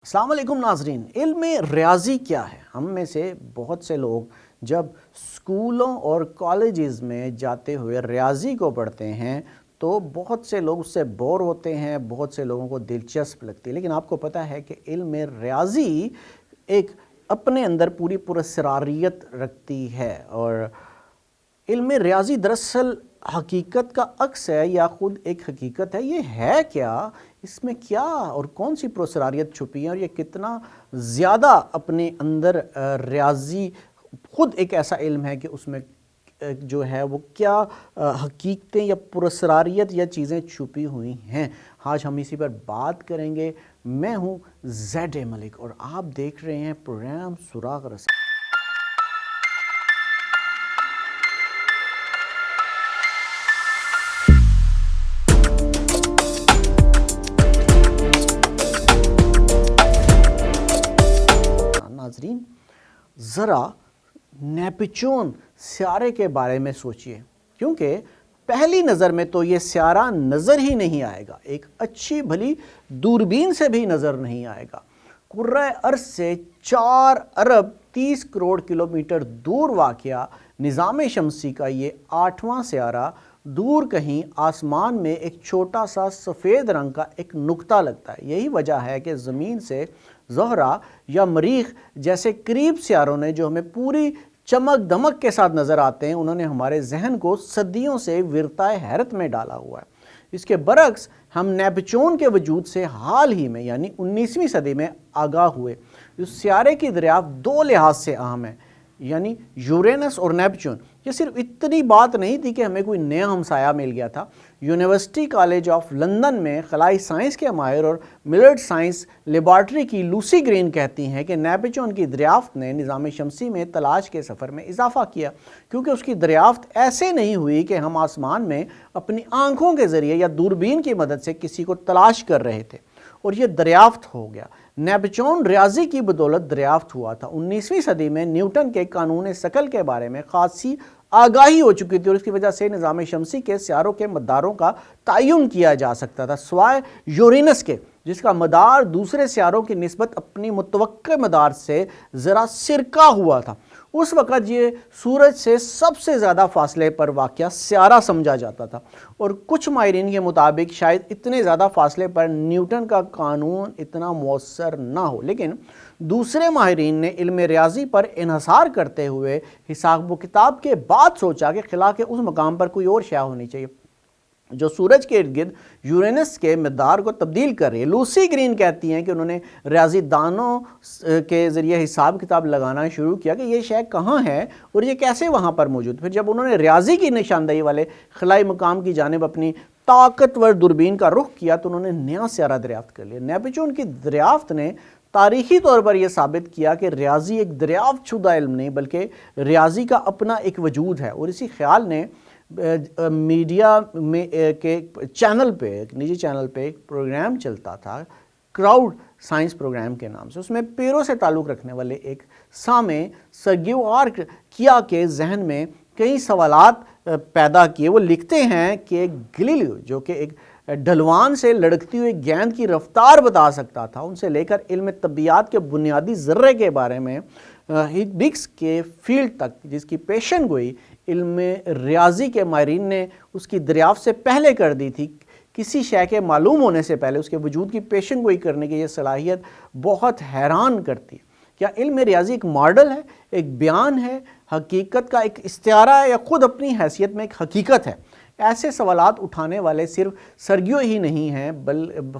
السلام علیکم ناظرین، علم ریاضی کیا ہے؟ ہم میں سے بہت سے لوگ جب اسکولوں اور کالجز میں جاتے ہوئے ریاضی کو پڑھتے ہیں تو بہت سے لوگ اس سے بور ہوتے ہیں، بہت سے لوگوں کو دلچسپ لگتی ہے، لیکن آپ کو پتہ ہے کہ علم ریاضی ایک اپنے اندر پوری پراسراریت رکھتی ہے، اور علم ریاضی دراصل حقیقت کا عکس ہے یا خود ایک حقیقت ہے۔ یہ ہے کیا؟ اس میں کیا اور کون سی پراسراریت چھپی ہے، اور یہ کتنا زیادہ اپنے اندر ریاضی خود ایک ایسا علم ہے کہ اس میں جو ہے وہ کیا حقیقتیں یا پراسراریت یا چیزیں چھپی ہوئی ہیں۔ آج ہم اسی پر بات کریں گے۔ میں ہوں زید ملک اور آپ دیکھ رہے ہیں پروگرام سراغ رسائی۔ ناظرین، ذرا نیپچون سیارے کے بارے میں سوچئے، کیونکہ پہلی نظر میں تو یہ سیارہ نظر ہی نہیں آئے گا، ایک اچھی بھلی دوربین سے بھی نظر نہیں آئے گا۔ کرۂ ارض سے 4 ارب 30 کروڑ کلومیٹر دور واقع نظام شمسی کا یہ 8واں سیارہ دور کہیں آسمان میں ایک چھوٹا سا سفید رنگ کا ایک نقطہ لگتا ہے۔ یہی وجہ ہے کہ زمین سے زہرہ یا مریخ جیسے قریب سیاروں نے جو ہمیں پوری چمک دمک کے ساتھ نظر آتے ہیں، انہوں نے ہمارے ذہن کو صدیوں سے ورطۂ حیرت میں ڈالا ہوا ہے۔ اس کے برعکس ہم نیپچون کے وجود سے حال ہی میں یعنی 19ویں صدی میں آگاہ ہوئے۔ اس سیارے کی دریافت 2 لحاظ سے اہم ہے، یعنی یورینس اور نیپچون۔ یہ صرف اتنی بات نہیں تھی کہ ہمیں کوئی نیا ہمسایہ مل گیا تھا۔ یونیورسٹی کالج آف لندن میں خلائی سائنس کے ماہر اور ملرڈ سائنس لیبارٹری کی لوسی گرین کہتی ہیں کہ نیپچون کی دریافت نے نظام شمسی میں تلاش کے سفر میں اضافہ کیا، کیونکہ اس کی دریافت ایسے نہیں ہوئی کہ ہم آسمان میں اپنی آنکھوں کے ذریعے یا دوربین کی مدد سے کسی کو تلاش کر رہے تھے، اور یہ دریافت ہو گیا۔ نیپچون ریاضی کی بدولت دریافت ہوا تھا۔ 19ویں صدی میں نیوٹن کے قانون ثقل کے بارے میں خاصی آگاہی ہو چکی تھی، اور اس کی وجہ سے نظام شمسی کے سیاروں کے مداروں کا تعین کیا جا سکتا تھا، سوائے یورینس کے، جس کا مدار دوسرے سیاروں کی نسبت اپنی متوقع مدار سے ذرا سرکا ہوا تھا۔ اس وقت یہ سورج سے سب سے زیادہ فاصلے پر واقع سیارہ سمجھا جاتا تھا، اور کچھ ماہرین کے مطابق شاید اتنے زیادہ فاصلے پر نیوٹن کا قانون اتنا مؤثر نہ ہو، لیکن دوسرے ماہرین نے علم ریاضی پر انحصار کرتے ہوئے حساب و کتاب کے بعد سوچا کہ خلا کے اس مقام پر کوئی اور شے ہونی چاہیے جو سورج کے ارد گرد یورینس کے مدار کو تبدیل کر رہی ہے۔ لوسی گرین کہتی ہیں کہ انہوں نے ریاضی دانوں کے ذریعے حساب کتاب لگانا شروع کیا کہ یہ شے کہاں ہے اور یہ کیسے وہاں پر موجود۔ پھر جب انہوں نے ریاضی کی نشاندہی والے خلائی مقام کی جانب اپنی طاقتور دوربین کا رخ کیا تو انہوں نے نیا سیارہ دریافت کر لیا۔ نیپچون کی دریافت نے تاریخی طور پر یہ ثابت کیا کہ ریاضی ایک دریافت شدہ علم نہیں بلکہ ریاضی کا اپنا ایک وجود ہے، اور اسی خیال نے میڈیا میں کے چینل پہ، ایک نجی چینل پہ ایک پروگرام چلتا تھا کراؤڈ سائنس پروگرام کے نام سے۔ اس میں پیرو سے تعلق رکھنے والے ایک سامع سرگیو آرکیا کے ذہن میں کئی سوالات پیدا کیے۔ وہ لکھتے ہیں کہ گلیلیو جو کہ ایک ڈھلوان سے لڑکتی ہوئی گیند کی رفتار بتا سکتا تھا، ان سے لے کر علم طبیعیات کے بنیادی ذرے کے بارے میں ہگس کے فیلڈ تک، جس کی پیشن گوئی علم ریاضی کے ماہرین نے اس کی دریافت سے پہلے کر دی تھی۔ کسی شے کے معلوم ہونے سے پہلے اس کے وجود کی پیشن گوئی کرنے کی یہ صلاحیت بہت حیران کرتی ہے۔ کیا علم ریاضی ایک ماڈل ہے، ایک بیان ہے، حقیقت کا ایک استعارہ ہے، یا خود اپنی حیثیت میں ایک حقیقت ہے؟ ایسے سوالات اٹھانے والے صرف سرگیو ہی نہیں ہیں،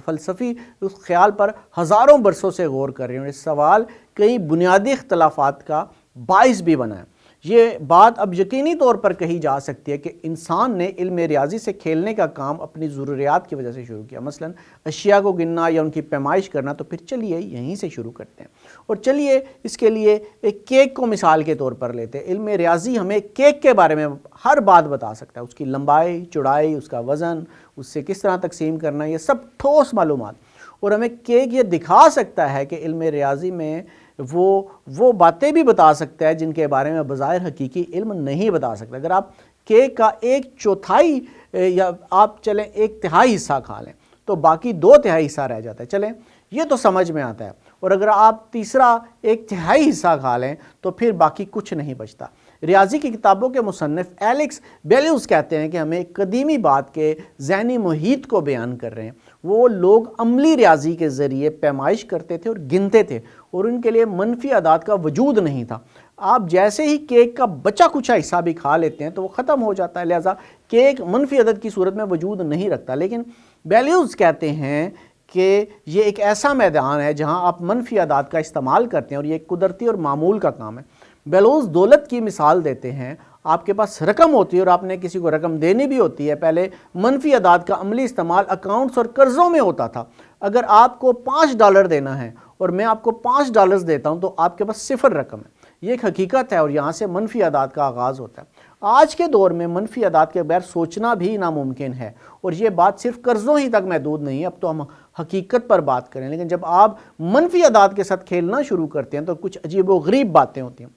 فلسفی اس خیال پر ہزاروں برسوں سے غور کر رہے ہیں، اور اس سوال کئی بنیادی اختلافات کا باعث بھی بنا ہے۔ یہ بات اب یقینی طور پر کہی جا سکتی ہے کہ انسان نے علم ریاضی سے کھیلنے کا کام اپنی ضروریات کی وجہ سے شروع کیا، مثلا اشیاء کو گننا یا ان کی پیمائش کرنا۔ تو پھر چلیے یہیں سے شروع کرتے ہیں، اور چلیے اس کے لیے ایک کیک کو مثال کے طور پر لیتے ہیں۔ علم ریاضی ہمیں کیک کے بارے میں ہر بات بتا سکتا ہے، اس کی لمبائی، چوڑائی، اس کا وزن، اس سے کس طرح تقسیم کرنا، یہ سب ٹھوس معلومات، اور ہمیں کیک یہ دکھا سکتا ہے کہ علم ریاضی میں وہ باتیں بھی بتا سکتا ہے جن کے بارے میں بظاہر حقیقی علم نہیں بتا سکتا۔ اگر آپ کیک کا 1/4 یا آپ چلیں 1/3 حصہ کھا لیں تو باقی 2/3 حصہ رہ جاتا ہے، چلیں یہ تو سمجھ میں آتا ہے۔ اور اگر آپ تیسرا 1/3 حصہ کھا لیں تو پھر باقی کچھ نہیں بچتا۔ ریاضی کی کتابوں کے مصنف ایلکس بیلیوز کہتے ہیں کہ ہمیں ایک قدیمی بات کے ذہنی محیط کو بیان کر رہے ہیں۔ وہ لوگ عملی ریاضی کے ذریعے پیمائش کرتے تھے اور گنتے تھے، اور ان کے لیے منفی اعداد کا وجود نہیں تھا۔ آپ جیسے ہی کیک کا بچا کچھ حصہ بھی کھا لیتے ہیں تو وہ ختم ہو جاتا ہے، لہٰذا کیک منفی عدد کی صورت میں وجود نہیں رکھتا۔ لیکن بیلیوز کہتے ہیں کہ یہ ایک ایسا میدان ہے جہاں آپ منفی اعداد کا استعمال کرتے ہیں، اور یہ ایک قدرتی اور معمول کا کام ہے۔ بیلوز دولت کی مثال دیتے ہیں۔ آپ کے پاس رقم ہوتی ہے اور آپ نے کسی کو رقم دینی بھی ہوتی ہے۔ پہلے منفی اعداد کا عملی استعمال اکاؤنٹس اور قرضوں میں ہوتا تھا۔ اگر آپ کو $5 دینا ہے اور میں آپ کو $5 دیتا ہوں تو آپ کے پاس 0 رقم ہے۔ یہ ایک حقیقت ہے، اور یہاں سے منفی اعداد کا آغاز ہوتا ہے۔ آج کے دور میں منفی اعداد کے بغیر سوچنا بھی ناممکن ہے، اور یہ بات صرف قرضوں ہی تک محدود نہیں ہے۔ اب تو ہم حقیقت پر بات کریں، لیکن جب آپ منفی اعداد کے ساتھ کھیلنا شروع کرتے ہیں تو کچھ عجیب و غریب باتیں ہوتی ہیں۔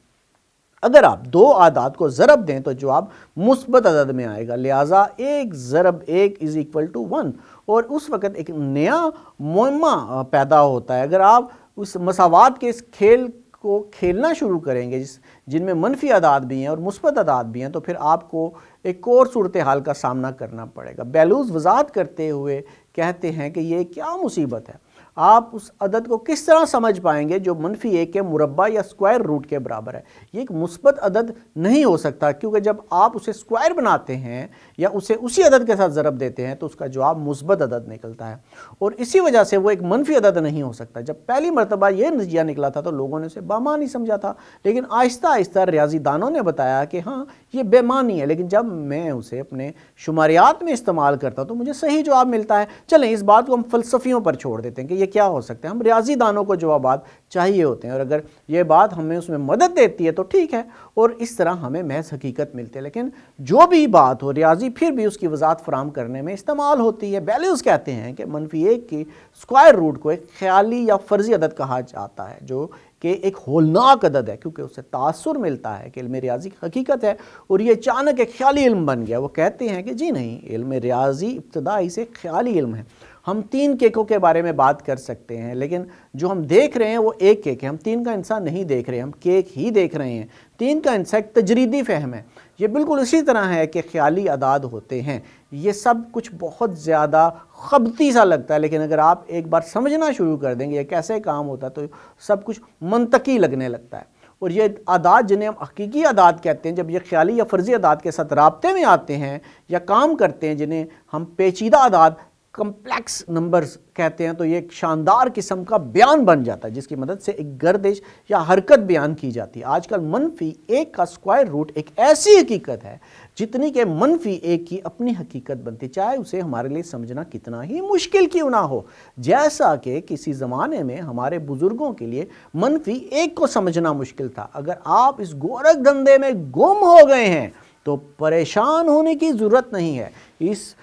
اگر آپ 2 اعداد کو ضرب دیں تو جواب مثبت عدد میں آئے گا، لہٰذا 1 ضرب 1 = 1، اور اس وقت ایک نیا معمہ پیدا ہوتا ہے۔ اگر آپ اس مساوات کے اس کھیل کو کھیلنا شروع کریں گے جن میں منفی اعداد بھی ہیں اور مثبت اعداد بھی ہیں، تو پھر آپ کو ایک اور صورتحال کا سامنا کرنا پڑے گا۔ بیلوز وضاحت کرتے ہوئے کہتے ہیں کہ یہ کیا مصیبت ہے۔ آپ اس عدد کو کس طرح سمجھ پائیں گے جو -1 کے مربع یا اسکوائر روٹ کے برابر ہے؟ یہ ایک مثبت عدد نہیں ہو سکتا، کیونکہ جب آپ اسے اسکوائر بناتے ہیں یا اسے اسی عدد کے ساتھ ضرب دیتے ہیں تو اس کا جواب مثبت عدد نکلتا ہے، اور اسی وجہ سے وہ ایک منفی عدد نہیں ہو سکتا۔ جب پہلی مرتبہ یہ نتیجہ نکلا تھا تو لوگوں نے اسے بامعنی سمجھا تھا، لیکن آہستہ آہستہ ریاضی دانوں نے بتایا کہ ہاں یہ بے معنی ہے، لیکن جب میں اسے اپنے شماریات میں استعمال کرتا ہوں تو مجھے صحیح جواب ملتا ہے۔ چلیں اس بات کو ہم فلسفیوں پر چھوڑ دیتے ہیں کہ یہ کیا ہو سکتا ہے۔ ہم ریاضی دانوں کو جوابات چاہیے ہوتے ہیں، اور اگر یہ بات ہمیں اس میں مدد دیتی ہے تو ٹھیک ہے، اور اس طرح ہمیں محض حقیقت ملتی ہے۔ لیکن جو بھی بات ہو، ریاضی پھر بھی اس کی وضاحت فراہم کرنے میں استعمال ہوتی ہے۔ بیلیوز کہتے ہیں کہ -1 کی اسکوائر روٹ کو ایک خیالی یا فرضی عدد کہا جاتا ہے، جو کہ ایک ہولناک عدد ہے، کیونکہ اسے تاثر ملتا ہے کہ علم ریاضی کی حقیقت ہے، اور یہ اچانک ایک خیالی علم بن گیا۔ وہ کہتے ہیں کہ جی نہیں، علم ریاضی ابتدائی سے خیالی علم ہے۔ ہم 3 کیکوں کے بارے میں بات کر سکتے ہیں، لیکن جو ہم دیکھ رہے ہیں وہ ایک کیک ہے۔ ہم 3 کا انسان نہیں دیکھ رہے، ہم کیک ہی دیکھ رہے ہیں۔ 3 کا انسان ایک تجریدی فہم ہے۔ یہ بالکل اسی طرح ہے کہ خیالی اعداد ہوتے ہیں۔ یہ سب کچھ بہت زیادہ خبطی سا لگتا ہے، لیکن اگر آپ ایک بار سمجھنا شروع کر دیں گے یہ کیسے کام ہوتا ہے تو سب کچھ منطقی لگنے لگتا ہے۔ اور یہ اعداد جنہیں ہم حقیقی اعداد کہتے ہیں، جب یہ خیالی یا فرضی اعداد کے ساتھ رابطے میں آتے ہیں یا کام کرتے ہیں، جنہیں ہم پیچیدہ اعداد کمپلیکس نمبرز کہتے ہیں، تو یہ ایک شاندار قسم کا بیان بن جاتا ہے جس کی مدد سے ایک گردش یا حرکت بیان کی جاتی ہے۔ آج کل -1 کا اسکوائر روٹ ایک ایسی حقیقت ہے جتنی کہ -1 کی اپنی حقیقت بنتی، چاہے اسے ہمارے لیے سمجھنا کتنا ہی مشکل کیوں نہ ہو۔ جیسا کہ کسی زمانے میں ہمارے بزرگوں کے لیے -1 کو سمجھنا مشکل تھا۔ اگر آپ اس گورکھ دھندے میں گم ہو گئے ہیں تو پریشان ہونے کی ضرورت نہیں ہے۔ اس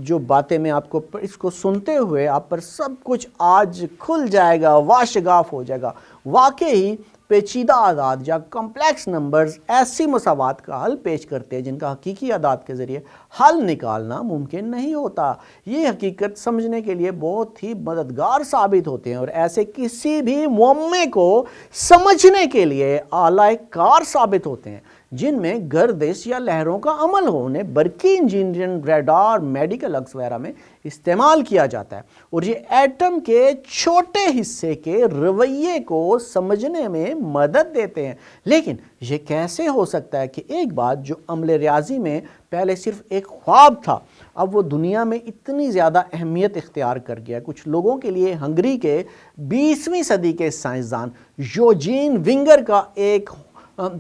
جو باتیں میں آپ کو اس کو سنتے ہوئے آپ پر سب کچھ آج کھل جائے گا، واشگاف ہو جائے گا۔ واقعی پیچیدہ اعداد یا کمپلیکس نمبرز ایسی مساوات کا حل پیش کرتے ہیں جن کا حقیقی اعداد کے ذریعے حل نکالنا ممکن نہیں ہوتا۔ یہ حقیقت سمجھنے کے لیے بہت ہی مددگار ثابت ہوتے ہیں، اور ایسے کسی بھی معمے کو سمجھنے کے لیے اعلی کار ثابت ہوتے ہیں جن میں گردش یا لہروں کا عمل ہو۔ انہیں برقی انجینئرنگ، ریڈار، میڈیکل عکس وغیرہ میں استعمال کیا جاتا ہے، اور یہ ایٹم کے چھوٹے حصے کے رویے کو سمجھنے میں مدد دیتے ہیں۔ لیکن یہ کیسے ہو سکتا ہے کہ ایک بات جو عمل ریاضی میں پہلے صرف ایک خواب تھا اب وہ دنیا میں اتنی زیادہ اہمیت اختیار کر گیا؟ کچھ لوگوں کے لیے ہنگری کے 20ویں صدی کے سائنسدان یوجین ونگر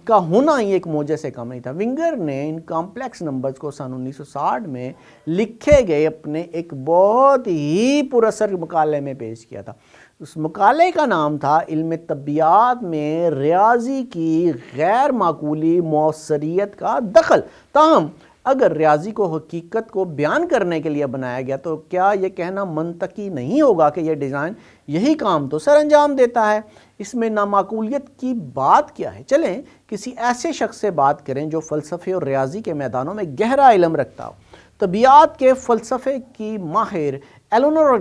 کا ہونا ہی ایک معجزے سے کم نہیں تھا۔ ونگر نے ان کمپلیکس نمبرز کو سن 1960 میں لکھے گئے اپنے ایک بہت ہی پراثر مقالے میں پیش کیا تھا۔ اس مقالے کا نام تھا علم طبیعیات میں ریاضی کی غیر معقولی مؤثریت کا دخل۔ تاہم اگر ریاضی کو حقیقت کو بیان کرنے کے لیے بنایا گیا تو کیا یہ کہنا منطقی نہیں ہوگا کہ یہ ڈیزائن یہی کام تو سر انجام دیتا ہے؟ اس میں نامعقولیت کی بات کیا ہے؟ چلیں کسی ایسے شخص سے بات کریں جو فلسفے اور ریاضی کے میدانوں میں گہرا علم رکھتا ہو۔ طبیعیات کے فلسفے کی ماہر ایلونور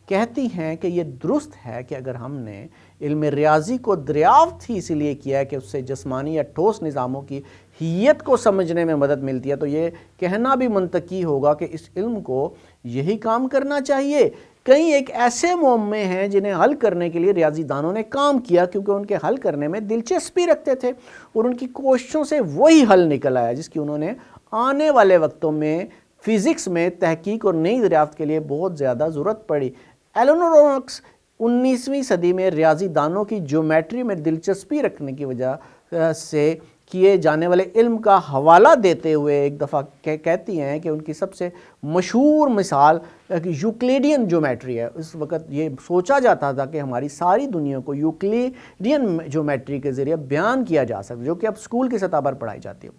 کہتی ہیں کہ یہ درست ہے کہ اگر ہم نے علم ریاضی کو دریافت ہی اسی لیے کیا ہے کہ اس سے جسمانی یا ٹھوس نظاموں کی حیت کو سمجھنے میں مدد ملتی ہے، تو یہ کہنا بھی منطقی ہوگا کہ اس علم کو یہی کام کرنا چاہیے۔ کئی ایک ایسے معمے ہیں جنہیں حل کرنے کے لیے ریاضی دانوں نے کام کیا کیونکہ ان کے حل کرنے میں دلچسپی رکھتے تھے اور ان کی کوششوں سے وہی حل نکل آیا جس کی انہوں نے آنے والے وقتوں میں فزکس میں تحقیق اور نئی دریافت کے لیے بہت زیادہ ضرورت پڑی۔ ایلنورونکس 19ویں صدی میں ریاضی دانوں کی جیومیٹری میں دلچسپی رکھنے کی وجہ سے کیے جانے والے علم کا حوالہ دیتے ہوئے ایک دفعہ کہتی ہیں کہ ان کی سب سے مشہور مثال یوکلیڈین جیومیٹری ہے۔ اس وقت یہ سوچا جاتا تھا کہ ہماری ساری دنیا کو یوکلیڈین جیومیٹری کے ذریعے بیان کیا جا سکتا ہے، جو کہ اب اسکول کی سطح پر پڑھائی جاتی ہے۔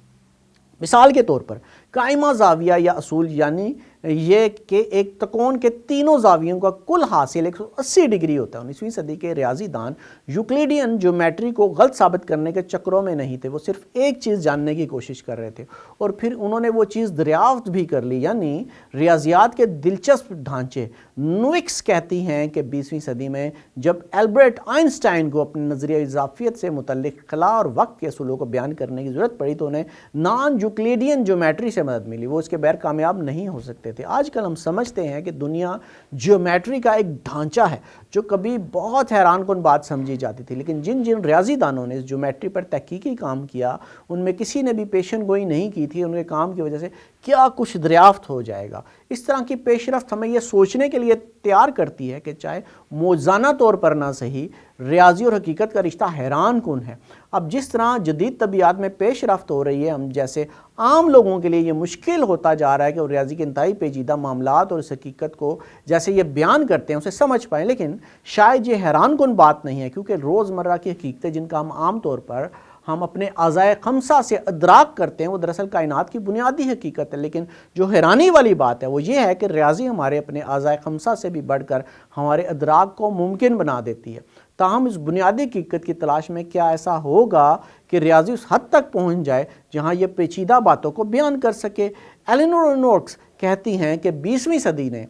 مثال کے طور پر قائمہ زاویہ یا اصول، یعنی یہ کہ ایک تکون کے تینوں زاویوں کا کل حاصل 180 ڈگری ہوتا ہے۔ 19ویں صدی کے ریاضی دان یوکلیڈین جیومیٹری کو غلط ثابت کرنے کے چکروں میں نہیں تھے، وہ صرف ایک چیز جاننے کی کوشش کر رہے تھے اور پھر انہوں نے وہ چیز دریافت بھی کر لی، یعنی ریاضیات کے دلچسپ ڈھانچے۔ نوکس کہتی ہیں کہ 20ویں صدی میں جب البرٹ آئنسٹائن کو اپنے نظریہ اضافیت سے متعلق خلا اور وقت کے اصولوں کو بیان کرنے کی ضرورت پڑی تو انہیں نان یوکلیڈین جیومیٹری سے مدد ملی، وہ اس کے بغیر کامیاب نہیں ہو سکتے تھے۔ آج کل ہم سمجھتے ہیں کہ دنیا جیومیٹری کا ایک ڈھانچہ ہے جو کبھی بہت حیران کن بات سمجھی جاتی تھی، لیکن جن ریاضی دانوں نے اس جیومیٹری پر تحقیقی کام کیا ان میں کسی نے بھی پیشن گوئی نہیں کی تھی ان کے کام کی وجہ سے کیا کچھ دریافت ہو جائے گا۔ اس طرح کی پیش رفت ہمیں یہ سوچنے کے لیے تیار کرتی ہے کہ چاہے موازنہ طور پر نہ صحیح، ریاضی اور حقیقت کا رشتہ حیران کن ہے۔ اب جس طرح جدید طبیعت میں پیش رفت ہو رہی ہے، ہم جیسے عام لوگوں کے لیے یہ مشکل ہوتا جا رہا ہے کہ وہ ریاضی کے انتہائی پیچیدہ معاملات اور اس حقیقت کو جیسے یہ بیان کرتے ہیں اسے سمجھ پائیں، لیکن شاید یہ حیران کن بات نہیں ہے کیونکہ روزمرہ کی حقیقتیں جن کا ہم عام طور پر ہم اپنے اعضائے خمسہ سے ادراک کرتے ہیں وہ دراصل کائنات کی بنیادی حقیقت ہے۔ لیکن جو حیرانی والی بات ہے وہ یہ ہے کہ ریاضی ہمارے اپنے اعضائے خمسہ سے بھی بڑھ کر ہمارے ادراک کو ممکن بنا دیتی ہے۔ تاہم اس بنیادی حقیقت کی تلاش میں کیا ایسا ہوگا کہ ریاضی اس حد تک پہنچ جائے جہاں یہ پیچیدہ باتوں کو بیان کر سکے؟ ایلنورونکس کہتی ہیں کہ 20ویں صدی نے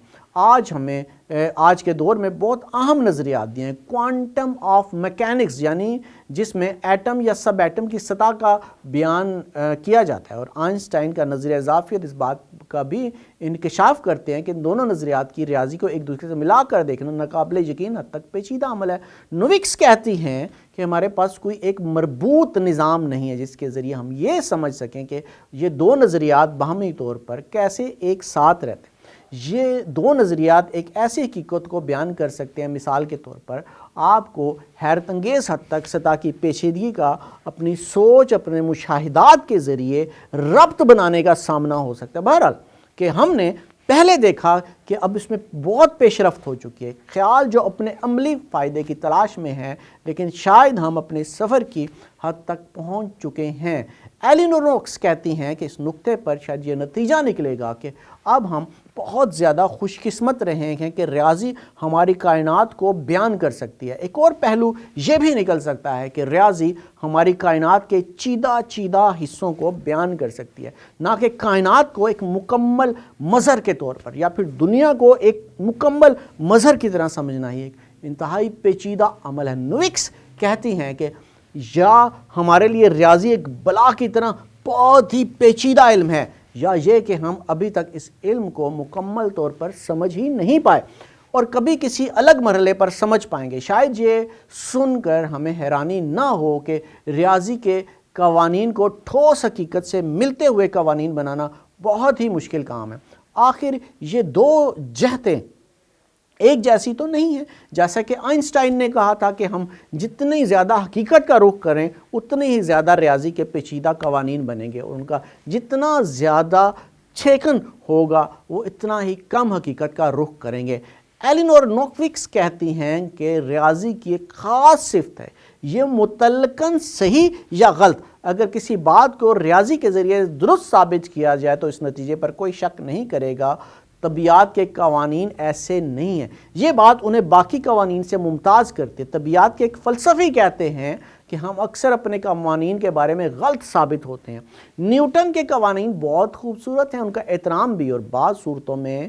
آج کے دور میں بہت اہم نظریات دیے ہیں۔ کوانٹم آف میکینکس، یعنی جس میں ایٹم یا سب ایٹم کی سطح کا بیان کیا جاتا ہے، اور آئنسٹائن کا نظریہ اضافیت اس بات کا بھی انکشاف کرتے ہیں کہ ان دونوں نظریات کی ریاضی کو ایک دوسرے سے ملا کر دیکھنا ناقابل یقین حد تک پیچیدہ عمل ہے۔ نوکس کہتی ہیں کہ ہمارے پاس کوئی ایک مربوط نظام نہیں ہے جس کے ذریعے ہم یہ سمجھ سکیں کہ یہ دو نظریات باہمی طور پر کیسے ایک ساتھ رہتے ہیں۔ یہ دو نظریات ایک ایسی حقیقت کو بیان کر سکتے ہیں، مثال کے طور پر آپ کو حیرت انگیز حد تک سطح کی پیچیدگی کا اپنی سوچ، اپنے مشاہدات کے ذریعے ربط بنانے کا سامنا ہو سکتا ہے۔ بہرحال کہ ہم نے پہلے دیکھا کہ اب اس میں بہت پیش رفت ہو چکی ہے، خیال جو اپنے عملی فائدے کی تلاش میں ہے، لیکن شاید ہم اپنے سفر کی حد تک پہنچ چکے ہیں۔ ایلنورونکس کہتی ہیں کہ اس نقطے پر شاید یہ نتیجہ نکلے گا کہ اب ہم بہت زیادہ خوش قسمت رہے ہیں کہ ریاضی ہماری کائنات کو بیان کر سکتی ہے۔ ایک اور پہلو یہ بھی نکل سکتا ہے کہ ریاضی ہماری کائنات کے چیدہ حصوں کو بیان کر سکتی ہے، نہ کہ کائنات کو ایک مکمل مظہر کے طور پر، یا پھر دنیا کو ایک مکمل مظہر کی طرح سمجھنا ہی ایک انتہائی پیچیدہ عمل ہے۔ نوکس کہتی ہیں کہ یا ہمارے لیے ریاضی ایک بلا کی طرح بہت ہی پیچیدہ علم ہے، یا یہ کہ ہم ابھی تک اس علم کو مکمل طور پر سمجھ ہی نہیں پائے اور کبھی کسی الگ مرحلے پر سمجھ پائیں گے۔ شاید یہ سن کر ہمیں حیرانی نہ ہو کہ ریاضی کے قوانین کو ٹھوس حقیقت سے ملتے ہوئے قوانین بنانا بہت ہی مشکل کام ہے۔ آخر یہ دو جہتیں ایک جیسی تو نہیں ہے، جیسا کہ آئنسٹائن نے کہا تھا کہ ہم جتنی زیادہ حقیقت کا رخ کریں اتنی ہی زیادہ ریاضی کے پیچیدہ قوانین بنیں گے، اور ان کا جتنا زیادہ چھیکن ہوگا وہ اتنا ہی کم حقیقت کا رخ کریں گے۔ ایلنورونکس کہتی ہیں کہ ریاضی کی ایک خاص صفت ہے، یہ مطلقاً صحیح یا غلط، اگر کسی بات کو ریاضی کے ذریعے درست ثابت کیا جائے تو اس نتیجے پر کوئی شک نہیں کرے گا۔ طبیعت کے قوانین ایسے نہیں ہیں، یہ بات انہیں باقی قوانین سے ممتاز کرتی ہے۔ طبیعت کے ایک فلسفی کہتے ہیں کہ ہم اکثر اپنے قوانین کے بارے میں غلط ثابت ہوتے ہیں۔ نیوٹن کے قوانین بہت خوبصورت ہیں، ان کا احترام بھی، اور بعض صورتوں میں